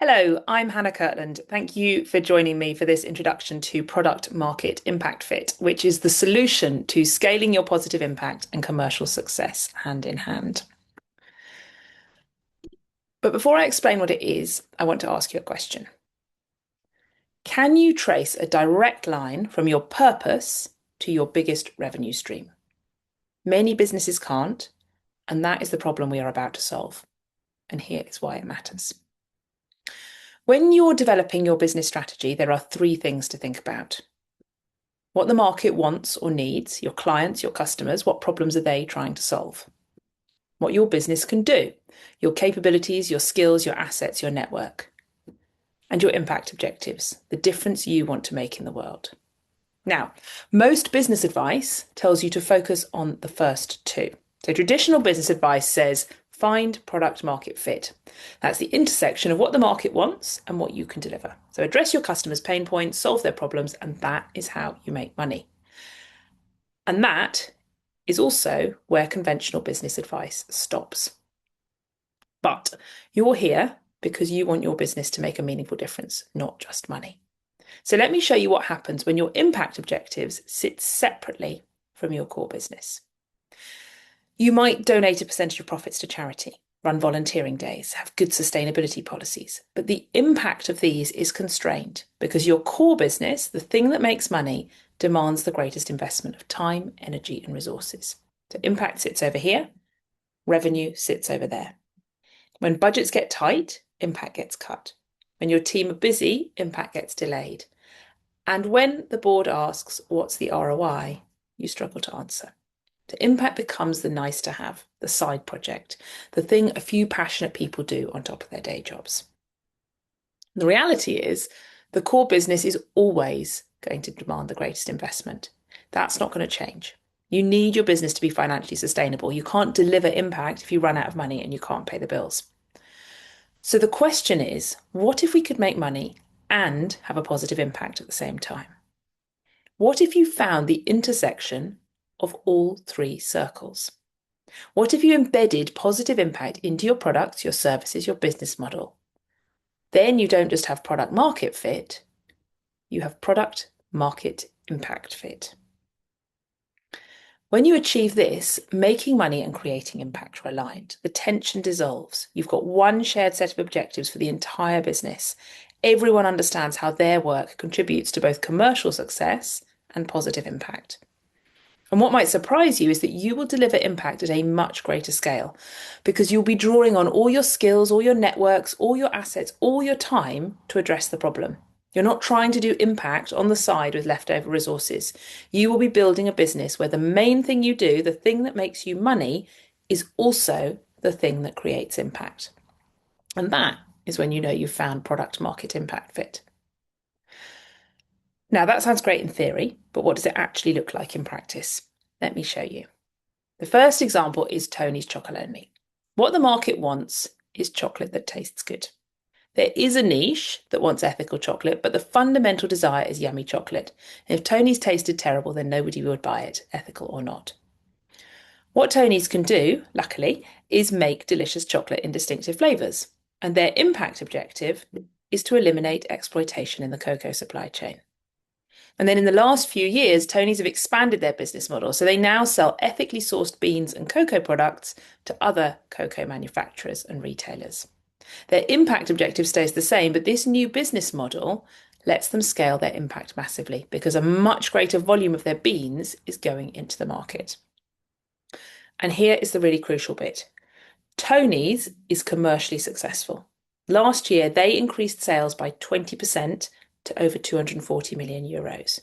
Hello, I'm Hannah Kirtland. Thank you for joining me for this introduction to Product Market Impact Fit, which is the solution to scaling your positive impact and commercial success hand in hand. But before I explain what it is, I want to ask you a question. Can you trace a direct line from your purpose to your biggest revenue stream? Many businesses can't, and that is the problem we are about to solve. And here is why it matters. When you're developing your business strategy, there are three things to think about. What the market wants or needs, your clients, your customers, what problems are they trying to solve? What your business can do, your capabilities, your skills, your assets, your network, and your impact objectives, the difference you want to make in the world. Now, most business advice tells you to focus on the first two. So traditional business advice says, find product market fit. That's the intersection of what the market wants and what you can deliver. So address your customers' pain points, solve their problems, and that is how you make money. And that is also where conventional business advice stops. But you're here because you want your business to make a meaningful difference, not just money. So let me show you what happens when your impact objectives sit separately from your core business. You might donate a percentage of profits to charity, run volunteering days, have good sustainability policies, but the impact of these is constrained because your core business, the thing that makes money, demands the greatest investment of time, energy, and resources. So impact sits over here, revenue sits over there. When budgets get tight, impact gets cut. When your team are busy, impact gets delayed. And when the board asks, what's the ROI, you struggle to answer. The impact becomes the nice to have, the side project, the thing a few passionate people do on top of their day jobs. The reality is the core business is always going to demand the greatest investment. That's not going to change. You need your business to be financially sustainable. You can't deliver impact if you run out of money and you can't pay the bills. So the question is, what if we could make money and have a positive impact at the same time? What if you found the intersection of all three circles? What if you embedded positive impact into your products, your services, your business model? Then you don't just have product market fit, you have product market impact fit. When you achieve this, making money and creating impact are aligned. The tension dissolves. You've got one shared set of objectives for the entire business. Everyone understands how their work contributes to both commercial success and positive impact. And what might surprise you is that you will deliver impact at a much greater scale because you'll be drawing on all your skills, all your networks, all your assets, all your time to address the problem. You're not trying to do impact on the side with leftover resources. You will be building a business where the main thing you do, the thing that makes you money, is also the thing that creates impact. And that is when you know you've found product market impact fit. Now, that sounds great in theory, but what does it actually look like in practice? Let me show you. The first example is Tony's Chocolonely. What the market wants is chocolate that tastes good. There is a niche that wants ethical chocolate, but the fundamental desire is yummy chocolate. And if Tony's tasted terrible, then nobody would buy it, ethical or not. What Tony's can do, luckily, is make delicious chocolate in distinctive flavours. And their impact objective is to eliminate exploitation in the cocoa supply chain. And then in the last few years, Tony's have expanded their business model. So they now sell ethically sourced beans and cocoa products to other cocoa manufacturers and retailers. Their impact objective stays the same, but this new business model lets them scale their impact massively because a much greater volume of their beans is going into the market. And here is the really crucial bit. Tony's is commercially successful. Last year, they increased sales by 20% to over 240 million euros.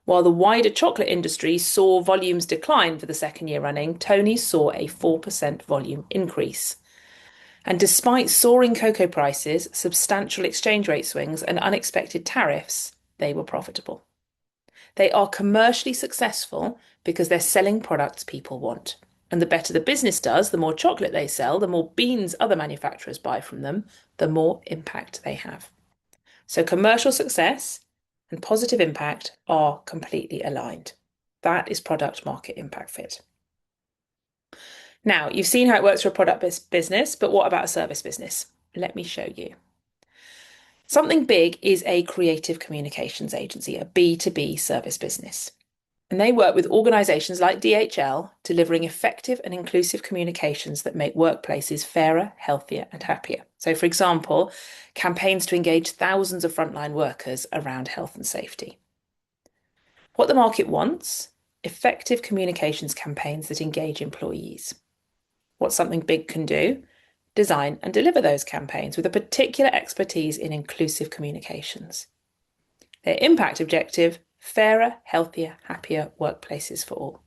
While the wider chocolate industry saw volumes decline for the second year running, Tony's saw a 4% volume increase. And despite soaring cocoa prices, substantial exchange rate swings, and unexpected tariffs, they were profitable. They are commercially successful because they're selling products people want. And the better the business does, the more chocolate they sell, the more beans other manufacturers buy from them, the more impact they have. So commercial success and positive impact are completely aligned. That is product market impact fit. Now, you've seen how it works for a product business, but what about a service business? Let me show you. Something Big is a creative communications agency, a B2B service business. And they work with organisations like DHL, delivering effective and inclusive communications that make workplaces fairer, healthier, and happier. So, for example, campaigns to engage thousands of frontline workers around health and safety. What the market wants: effective communications campaigns that engage employees. What Something Big can do: design and deliver those campaigns with a particular expertise in inclusive communications. Their impact objective: fairer, healthier, happier workplaces for all.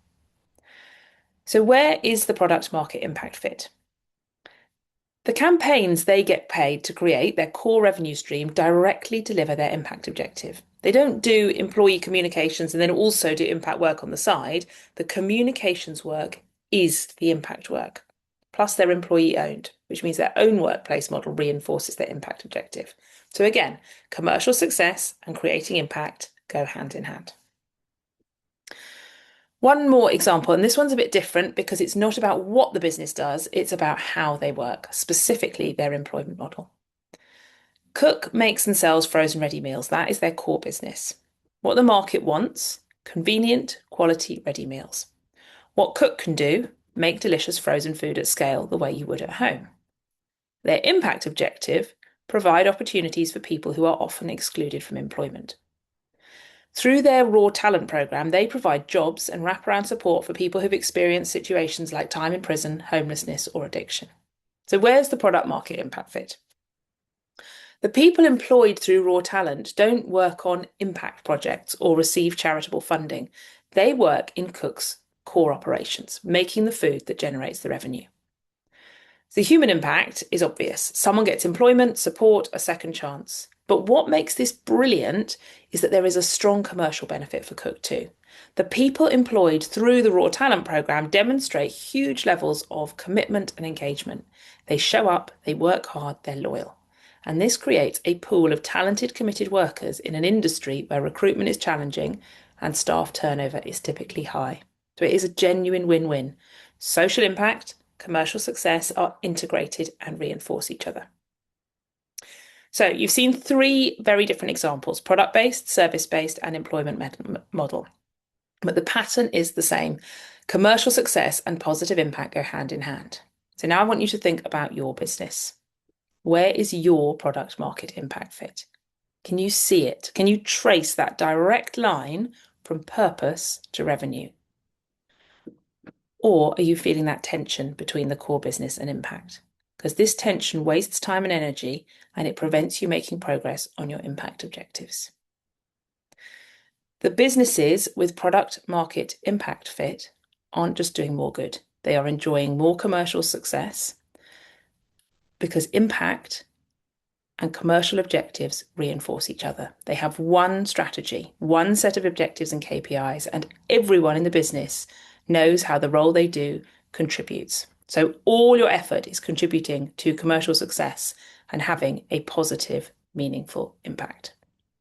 So where is the product market impact fit? The campaigns they get paid to create, their core revenue stream, directly deliver their impact objective. They don't do employee communications and then also do impact work on the side. The communications work is the impact work. Plus they're employee owned, which means their own workplace model reinforces their impact objective. So again, commercial success and creating impact go hand in hand. One more example, and this one's a bit different because it's not about what the business does, it's about how they work, specifically their employment model. Cook makes and sells frozen ready meals. That is their core business. What the market wants: convenient, quality ready meals. What Cook can do: make delicious frozen food at scale the way you would at home. Their impact objective: provide opportunities for people who are often excluded from employment. Through their Raw Talent programme, they provide jobs and wraparound support for people who've experienced situations like time in prison, homelessness, or addiction. So where's the product market impact fit? The people employed through Raw Talent don't work on impact projects or receive charitable funding. They work in Cook's core operations, making the food that generates the revenue. The human impact is obvious. Someone gets employment, support, a second chance. But what makes this brilliant is that there is a strong commercial benefit for Cook too. The people employed through the Raw Talent programme demonstrate huge levels of commitment and engagement. They show up, they work hard, they're loyal. And this creates a pool of talented, committed workers in an industry where recruitment is challenging and staff turnover is typically high. So it is a genuine win-win. Social impact, commercial success are integrated and reinforce each other. So you've seen three very different examples: product-based, service-based, and employment model. But the pattern is the same. Commercial success and positive impact go hand in hand. So now I want you to think about your business. Where is your product market impact fit? Can you see it? Can you trace that direct line from purpose to revenue? Or are you feeling that tension between the core business and impact? Because this tension wastes time and energy, and it prevents you making progress on your impact objectives. The businesses with product market impact fit aren't just doing more good. They are enjoying more commercial success because impact and commercial objectives reinforce each other. They have one strategy, one set of objectives and KPIs, and everyone in the business knows how the role they do contributes. So all your effort is contributing to commercial success and having a positive, meaningful impact.